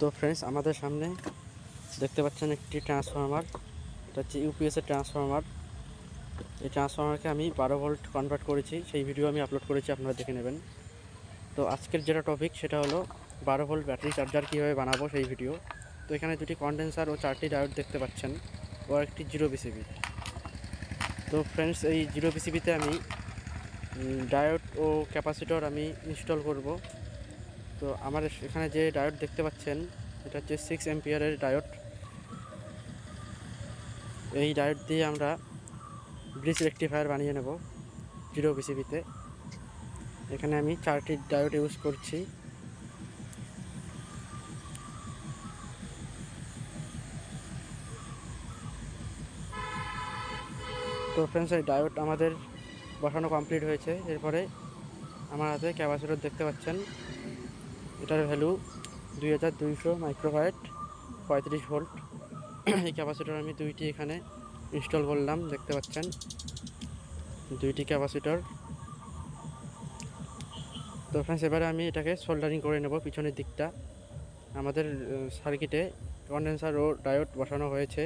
তো ফ্রেন্ডস, আমাদের সামনে দেখতে পাচ্ছেন একটি ট্রান্সফরমার। এটা হচ্ছে ইউপিএসের ট্রান্সফরমার। এই ট্রান্সফরমারকে আমি 12 ভোল্ট কনভার্ট করেছি, সেই ভিডিও আমি আপলোড করেছি, আপনারা দেখে নেবেন। তো আজকের যেটা টপিক সেটা হলো 12 ভোল্ট ব্যাটারি চার্জার কীভাবে বানাবো সেই ভিডিও। তো এখানে দুটি কন্ডেন্সার ও 4টি ডায়োড দেখতে পাচ্ছেন ও একটি জিরো পিসিবি। তো ফ্রেন্ডস, এই জিরো পিসিবিতে আমি ডায়োড ও ক্যাপাসিটর আমি ইনস্টল করব। তো আমার এখানে যে ডায়োড দেখতে পাচ্ছেন এটা হচ্ছে 6 অ্যাম্পিয়ারের ডায়োড। এই ডায়োড দিয়ে আমরা ব্রিজ রেকটিফায়ার বানিয়ে নেব জিরো পিসিবিতে। এখানে আমি 4টি ডায়োড ইউজ করছি। তো ফ্রেন্ডস, এই ডায়োড আমাদের বসানো কমপ্লিট হয়েছে। এরপরে আমার হাতে ক্যাপাসিটর দেখতে পাচ্ছেন, এটার ভ্যালু 2200 মাইক্রোফ্যারাড 35 ভোল্ট। এই ক্যাপাসিটর আমি দুইটি এখানে ইনস্টল করলাম, দেখতে পাচ্ছেন দুইটি ক্যাপাসিটর। তো ফ্রেন্ডস, এবারে আমি এটাকে সোল্ডারিং করে নেব পিছনের দিকটা। আমাদের সার্কিটে কন্ডেন্সার ও ডায়োড বসানো হয়েছে,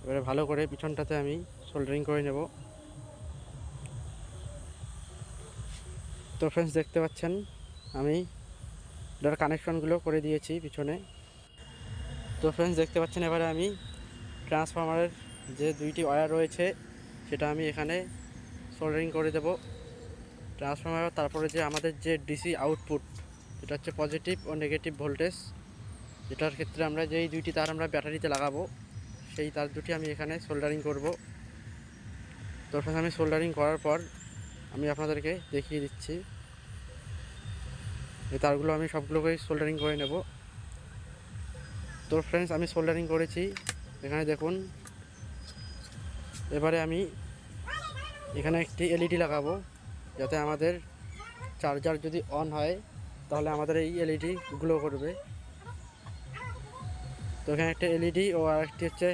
এবারে ভালো করে পিছনটাতে আমি সোল্ডারিং করে নেব। তো ফ্রেন্ডস, দেখতে পাচ্ছেন আমি এটার কানেকশনগুলো করে দিয়েছি পিছনে। তো ফ্রেন্ডস, দেখতে পাচ্ছেন এবারে আমি ট্রান্সফরমারের যে দুইটি ওয়্যার রয়েছে সেটা আমি এখানে সোল্ডারিং করে দেব ট্রান্সফরমার। তারপরে যে আমাদের যে ডিসি আউটপুট, যেটা হচ্ছে পজিটিভ ও নেগেটিভ ভোল্টেজ, যেটার ক্ষেত্রে আমরা যেই দুইটি তার আমরা ব্যাটারিতে লাগাবো, সেই তার দুটি আমি এখানে সোল্ডারিং করব। তো ফ্রেন্ডস, আমি সোল্ডারিং করার পর আমি আপনাদেরকে দেখিয়ে দিচ্ছি। এই তারগুলো আমি সবগুলোকেই সোল্ডারিং করে নেব। তো ফ্রেন্ডস, আমি সোল্ডারিং করেছি, এখানে দেখুন। এবারে আমি এখানে একটি এলইডি লাগাবো, যাতে আমাদের চার্জার যদি অন হয় তাহলে আমাদের এই এলইডি গ্লো করবে। তো এখানে একটা এলইডি ও আরেকটি হচ্ছে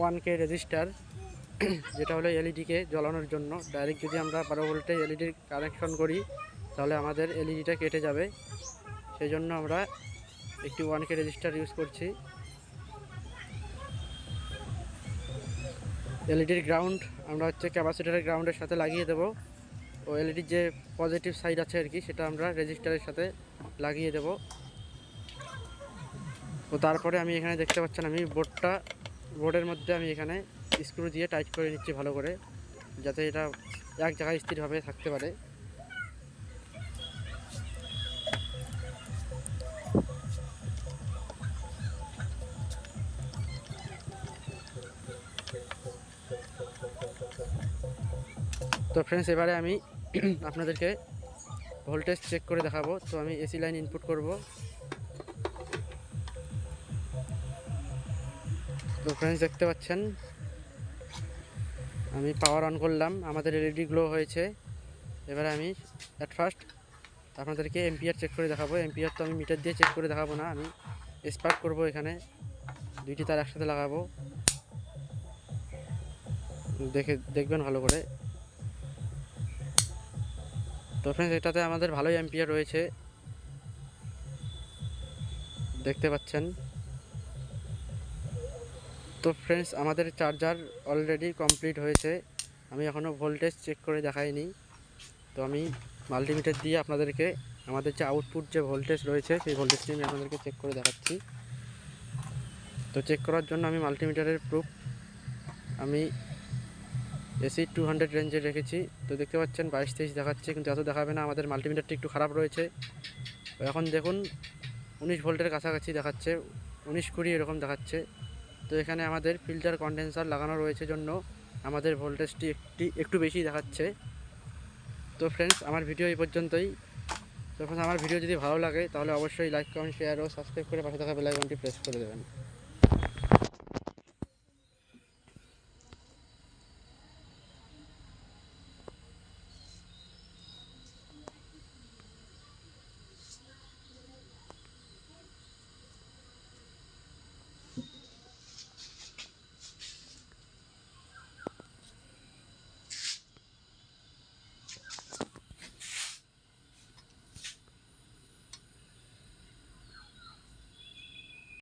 1K রেজিস্টার, যেটা হলো এলইডিকে জ্বালানোর জন্য। ডাইরেক্ট যদি আমরা 12 ভোল্টে এলইডির কানেকশন করি তাহলে আমাদের এলইডিটা কেটে যাবে, সেই জন্য আমরা একটি 1K রেজিস্টার ইউজ করছি। এলইডির গ্রাউন্ড আমরা হচ্ছে ক্যাপাসিটরের গ্রাউন্ডের সাথে লাগিয়ে দেব, ও এলইডির যে পজিটিভ সাইড আছে আর কি, সেটা আমরা রেজিস্টারের সাথে লাগিয়ে দেব। তো তারপরে আমি এখানে দেখতে পাচ্ছেন আমি বোর্ডের মধ্যে আমি এখানে স্ক্রু দিয়ে টাইট করে নিচ্ছি ভালো করে, যাতে এটা এক জায়গায় স্থিরভাবে থাকতে পারে। তো ফ্রেন্ডস, এবারে আমি আপনাদেরকে ভোল্টেজ চেক করে দেখাবো। তো আমি এসি লাইন ইনপুট করব। তো ফ্রেন্ডস, দেখতে পাচ্ছেন আমি পাওয়ার অন করলাম, আমাদের এলইডি গ্লো হয়েছে। এবারে আমি অ্যাট ফার্স্ট আপনাদেরকে এম্পিয়ার চেক করে দেখাবো। এম্পিয়ার তো আমি মিটার দিয়ে চেক করে দেখাবো না, আমি স্পার্ক করব। এখানে দুইটি তার একসাথে লাগাবো, দেখবেন ভালো করে। তো ফ্রেন্ডস, এটাতে আমাদের ভালোই এম্পিয়ার রয়েছে, দেখতে পাচ্ছেন। তো ফ্রেন্ডস, আমাদের চার্জার অলরেডি কমপ্লিট হয়েছে। আমি এখনও ভোল্টেজ চেক করে দেখাইনি। তো আমি মাল্টিমিটার দিয়ে আপনাদেরকে আমাদের যে আউটপুট যে ভোল্টেজ রয়েছে সেই ভোল্টেজটি আমি আপনাদেরকে চেক করে দেখাচ্ছি। তো চেক করার জন্য আমি মাল্টিমিটারের প্রুফ আমি এসি 200 রেঞ্জে রেখেছি। তো দেখতে পাচ্ছেন 22-23 দেখাচ্ছে, কিন্তু এত দেখাবে না, আমাদের মাল্টিমিটারটি একটু খারাপ রয়েছে। এখন দেখুন 19 ভোল্টের কাছাকাছি দেখাচ্ছে, 19-20 এরকম দেখাচ্ছে। তো এখানে আমাদের ফিল্টার কন্ডেন্সার লাগানো রয়েছে জন্য আমাদের ভোল্টেজটি একটু বেশি দেখাচ্ছে। তো ফ্রেন্ডস, আমার ভিডিও এই পর্যন্তই। তো ফ্রেন্ডস, আমার ভিডিও যদি ভালো লাগে তাহলে অবশ্যই লাইক, কমেন্ট, শেয়ার ও সাবস্ক্রাইব করে পাশে থাকা বেল আইকনটি প্রেস করে দেবেন।